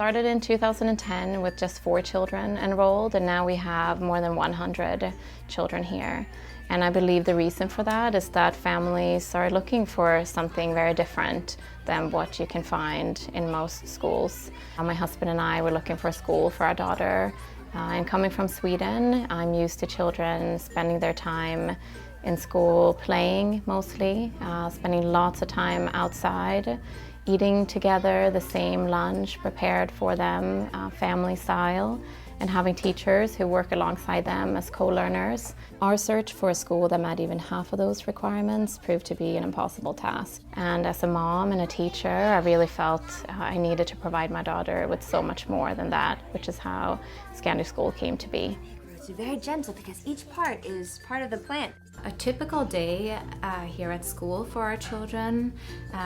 Started in 2010 with just 4 children enrolled, and now we have more than 100 children here. And I believe the reason for that is that families are looking for something very different than what you can find in most schools. My husband and I were looking for a school for our daughter. And coming from Sweden, I'm used to children spending their time in school playing mostly, spending lots of time outside, eating together the same lunch prepared for them, family style, and having teachers who work alongside them as co-learners. Our search for a school that met even half of those requirements proved to be an impossible task. And as a mom and a teacher, I really felt I needed to provide my daughter with so much more than that, which is how Scandi School came to be. It's very gentle because each part is part of the plant. A typical day here at school for our children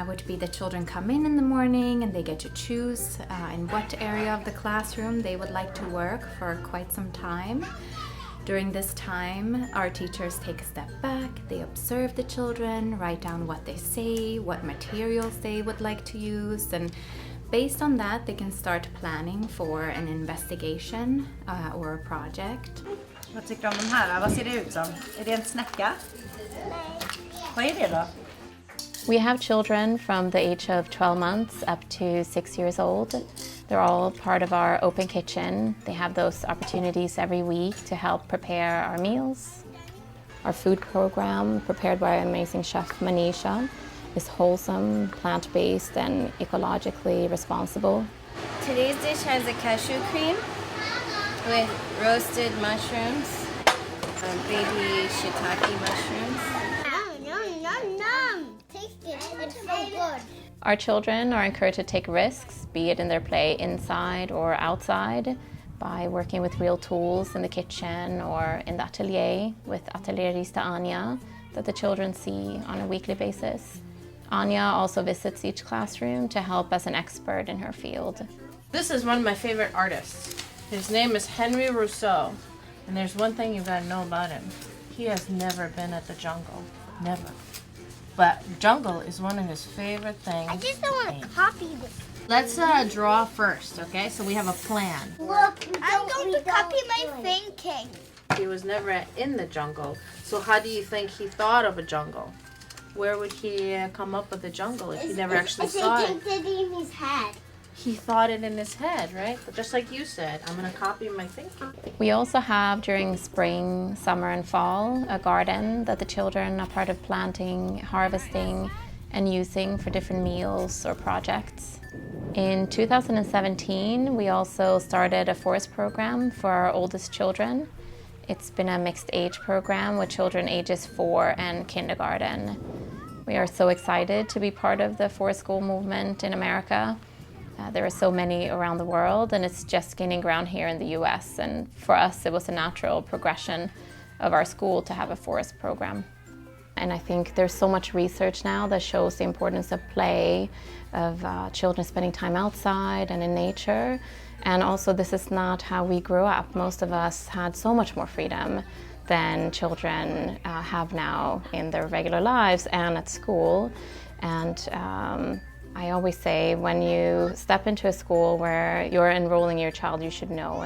would be the children come in the morning and they get to choose in what area of the classroom they would like to work for quite some time. During this time, our teachers take a step back, they observe the children, write down what they say, what materials they would like to use, and based on that they can start planning for an investigation or a project. Vad tycker du om de här? Vad ser det ut som? Är det en snäcka? Vad är det då? We have children from the age of 12 months up to 6 years old. They're all part of our open kitchen. They have those opportunities every week to help prepare our meals. Our food program, prepared by amazing chef Manisha, is wholesome, plant-based, and ecologically responsible. Today's dish has a cashew cream with roasted mushrooms, baby shiitake mushrooms. Yum, yum, yum. Taste it, it's so good. Our children are encouraged to take risks, be it in their play inside or outside, by working with real tools in the kitchen or in the atelier with Atelierista Anja that the children see on a weekly basis. Anja also visits each classroom to help as an expert in her field. This is one of my favorite artists. His name is Henry Rousseau, and there's one thing you gotta know about him. He has never been at the jungle, never. But jungle is one of his favorite things. I just don't want to copy this. Let's draw first, okay? So we have a plan. Look, I'm going to copy my thinking. He was never in the jungle, so how do you think he thought of a jungle? Where would he come up with the jungle if he never actually saw it? It's in his head. He thought it in his head, right? But just like you said, I'm gonna copy my thinking. We also have during spring, summer and fall a garden that the children are part of planting, harvesting and using for different meals or projects. In 2017 we also started a forest program for our oldest children. It's been a mixed age program with children ages 4 and kindergarten. We are so excited to be part of the forest school movement in America. There are so many around the world, and it's just gaining ground here in the US. And for us, it was a natural progression of our school to have a forest program. And I think there's so much research now that shows the importance of play, of children spending time outside and in nature. And also, this is not how we grew up. Most of us had so much more freedom than children have now in their regular lives and at school. And I always say, when you step into a school where you're enrolling your child, you should know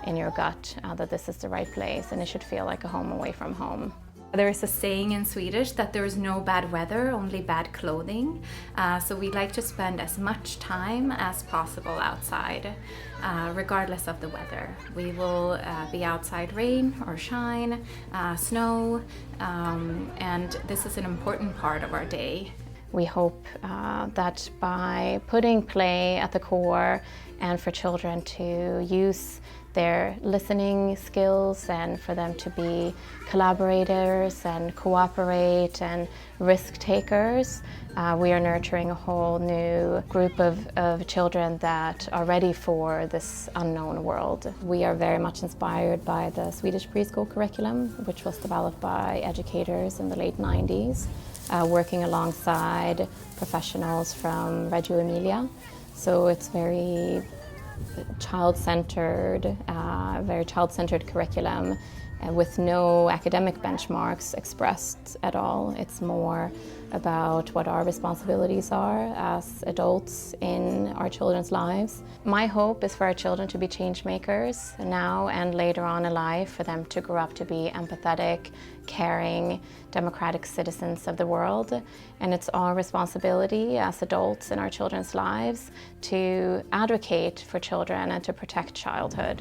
in your gut that this is the right place and it should feel like a home away from home. There is a saying in Swedish that there is no bad weather, only bad clothing. So we like to spend as much time as possible outside, regardless of the weather. We will be outside rain or shine, snow, and this is an important part of our day. We hope that by putting play at the core and for children to use their listening skills and for them to be collaborators and cooperate and risk takers, we are nurturing a whole new group of children that are ready for this unknown world. We are very much inspired by the Swedish preschool curriculum, which was developed by educators in the late 90s. Working alongside professionals from Reggio Emilia. So it's very child-centered curriculum, with no academic benchmarks expressed at all. It's more about what our responsibilities are as adults in our children's lives. My hope is for our children to be change makers now and later on in life, for them to grow up to be empathetic, caring, democratic citizens of the world. And it's our responsibility as adults in our children's lives to advocate for children and to protect childhood.